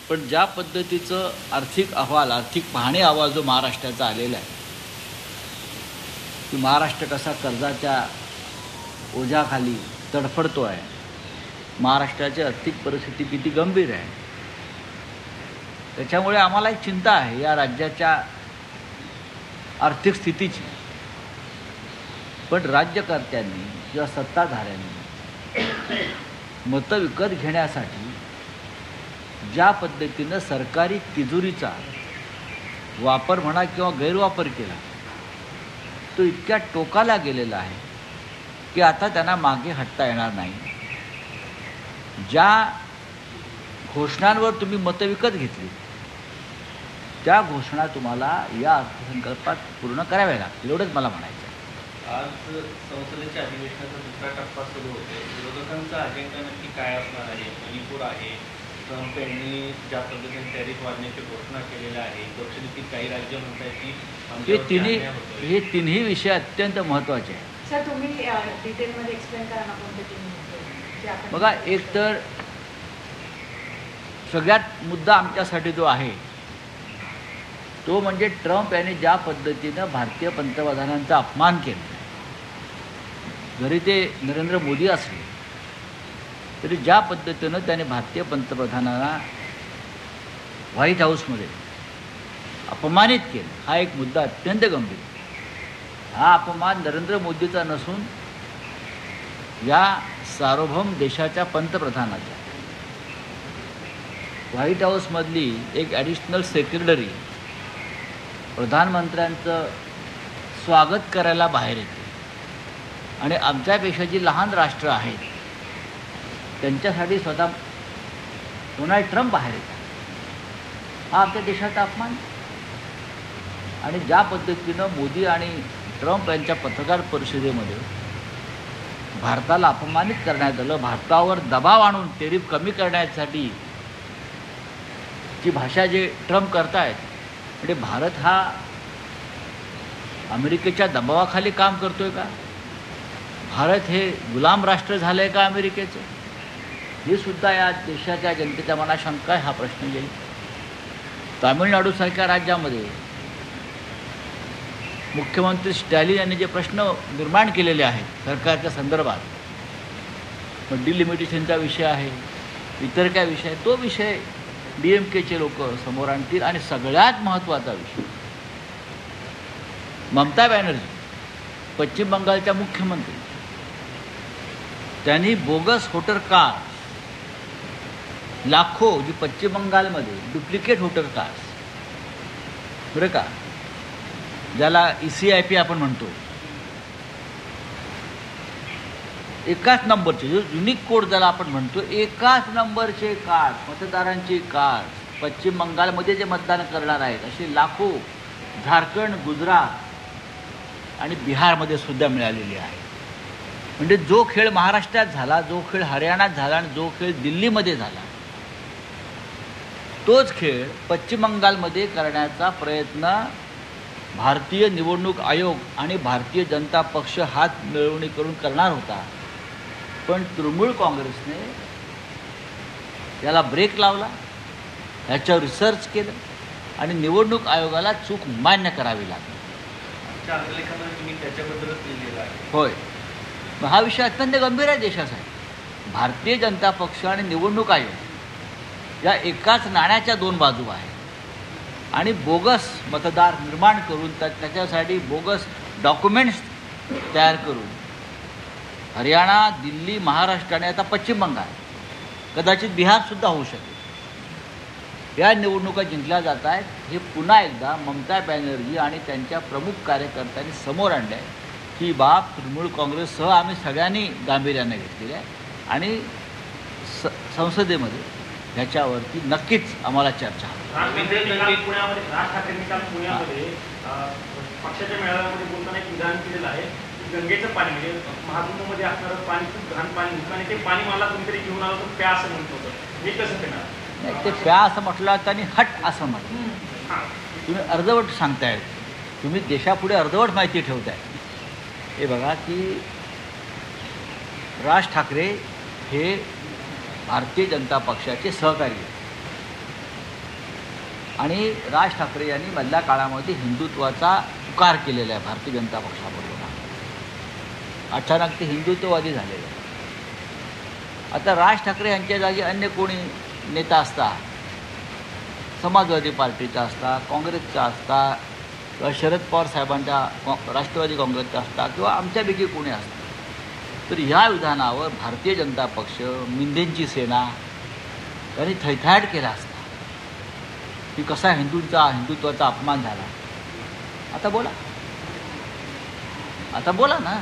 पण ज्या पद्धतीचं आर्थिक अहवाल, आर्थिक पाहणी अहवाल जो महाराष्ट्राचा आलेला आहे की महाराष्ट्र कसा कर्जाच्या ओझ्याखाली तडफडतो आहे, महाराष्ट्राची आर्थिक परिस्थिती किती गंभीर आहे, त्याच्यामुळे आम्हाला एक चिंता आहे या राज्याच्या आर्थिक स्थितीची. पण राज्यकर्त्यांनी किंवा सत्ताधाऱ्यांनी मतं विकत घेण्यासाठी ज्या पद्धतीनं सरकारी तिजोरीचा वापर म्हणा किंवा गैरवापर केला तो इतक्या टोकाला गेलेला आहे की आता त्यांना मागे हटता येणार नाही. ज्या घोषणांवर तुम्ही मतं विकत घेतली त्या घोषणा तुम्हाला या अर्थसंकल्पात पूर्ण कराव्या लागतील, एवढंच मला म्हणायचं आहे. आज संसदेच्या अधिवेशनाचा दुसरा टप्पा सुरू होतो. विरोधकांचा अजेंडा नक्की काय असणार आहे? मणिपूर आहे, ट्रम्प यांनी ज्या पद्धतीने टॅरिफ वाढण्याची घोषणा केलेल्या आहे, दक्षिणेतील काही राज्य म्हणतात की हे तिन्ही विषय अत्यंत महत्त्वाचे आहेत. सर, तुम्ही डिटेलमध्ये एक्सप्लेन करा ना कोणते तिन्ही. बघा, एक तर सगळ्यात मुद्दा आमच्यासाठी जो आहे तो म्हणजे ट्रम्प यांनी ज्या पद्धतीनं भारतीय पंतप्रधानांचा अपमान केला, जरी ते नरेंद्र मोदी असले तरी ज्या पद्धतीनं त्याने भारतीय पंतप्रधानांना व्हाईट हाऊसमध्ये अपमानित केलं, हा एक मुद्दा अत्यंत गंभीर. हा अपमान नरेंद्र मोदीचा नसून या सार्वभौम देशाच्या पंतप्रधानाचा. व्हाईट हाऊसमधली एक ॲडिशनल सेक्रेटरी प्रधानमंत्र्यांचं स्वागत करायला बाहेर येते आणि आमच्यापेक्षा जी लहान राष्ट्र आहेत त्यांच्यासाठी स्वतः डोनाल्ड ट्रम्प बाहेर येतात. हा आमच्या देशाचा अपमान. आणि ज्या पद्धतीनं मोदी आणि ट्रम्प यांच्या पत्रकार परिषदेमध्ये भारताला अपमानित करण्यात आलं, भारतावर दबाव आणून टेरिफ कमी करण्यासाठी जी भाषा जे ट्रम्प करतायत, म्हणजे भारत हा अमेरिकेच्या दबावाखाली काम करतोय का? भारत हे गुलाम राष्ट्र झालं आहे का अमेरिकेचं? हे सुद्धा या देशाच्या जनतेच्या मनात शंका आहे. हा प्रश्न येईल. तामिळनाडूसारख्या राज्यामध्ये मुख्यमंत्री स्टॅलिन यांनी जे प्रश्न निर्माण केलेले आहेत सरकारच्या संदर्भात, मग डिलिमिटेशनचा विषय आहे, इतर काय विषय आहे, तो विषय DMKचे लोक समोर आणतील. आणि सगळ्यात महत्त्वाचा विषय, ममता बॅनर्जी पश्चिम बंगालच्या मुख्यमंत्री, त्यांनी बोगस वोटर कार्ड लाखो जी पश्चिम बंगालमध्ये डुप्लिकेट वोटर कार्ड बरं का, ज्याला ECIP आपण म्हणतो, एकाच नंबरचे जो युनिक कोड ज्याला आपण म्हणतो, एकाच नंबरचे कार्ड, मतदारांचे कार्ड पश्चिम बंगालमध्ये जे मतदान करणार आहेत असे लाखो झारखंड, गुजरात आणि बिहारमध्ये सुद्धा मिळालेली आहे. म्हणजे जो खेळ महाराष्ट्रात झाला, जो खेळ हरियाणात झाला आणि जो खेळ दिल्लीमध्ये झाला, तोच खेळ पश्चिम बंगालमध्ये करण्याचा प्रयत्न भारतीय निवडणूक आयोग आणि भारतीय जनता पक्ष हात मिळवणी करून करणार होता. पण तृणमूल काँग्रेसने याला ब्रेक लावला, याच्यावर रिसर्च केलं आणि निवडणूक आयोगाला चूक मान्य करावी लागली. होय, मग हा विषय अत्यंत गंभीर आहे देशासाठी. भारतीय जनता पक्ष आणि निवडणूक आयोग या एकाच नाण्याच्या दोन बाजू आहेत आणि बोगस मतदार निर्माण करून त्याच्यासाठी बोगस डॉक्युमेंट्स तयार करून हरियाणा, दिल्ली, महाराष्ट्र आणि आता पश्चिम बंगाल, कदाचित बिहारसुद्धा होऊ शकेल, या निवडणुका जिंकल्या जात आहेत. हे पुन्हा एकदा ममता बॅनर्जी आणि त्यांच्या प्रमुख कार्यकर्त्यांनी समोर आणले आहे. ही बाब तृणमूल काँग्रेससह आम्ही सगळ्यांनी गांभीर्याने घेतलेली आहे आणि संसदेमध्ये ह्याच्यावरती नक्कीच आम्हाला चर्चा पुण्यामध्ये राज ठाकरेंनी काल पुण्यामध्ये पक्षाच्या मेळाव्यामध्ये बोलताना एक विधान केलेलं आहे, गंगेचं पाणी म्हणजे महाकुंभमध्ये असणारं पाणी खूप घाण पाणी होतं आणि ते पाणी मला कोणीतरी घेऊन आलं तर प्या असं म्हणत होतं. हे कसं पेणार? नाही, ते प्या असं म्हटलं त्यांनी हट असं म्हटलं. तुम्ही अर्धवट सांगताय, तुम्ही देशापुढे अर्धवट माहिती ठेवताय. हे बघा की राज ठाकरे हे भारतीय जनता पक्षाचे सहकारी आहेत आणि राज ठाकरे यांनी मधल्या काळामध्ये हिंदुत्वाचा पुकार केलेला आहे भारतीय जनता पक्षाबरोबर. अचानक ते हिंदुत्ववादी झालेले आहे. आता राज ठाकरे यांच्या जागी अन्य कोणी नेता असता, समाजवादी पार्टीचा असता, काँग्रेसचा असता, किंवा शरद पवार साहेबांच्या राष्ट्रवादी काँग्रेसचा असता, किंवा आमच्यापैकी कोणी असता, तर ह्या विधानावर भारतीय जनता पक्ष, मिंदेंची सेना यांनी थैथाट केला असता की कसा हिंदुत्वाचा अपमान झाला. आता बोला ना.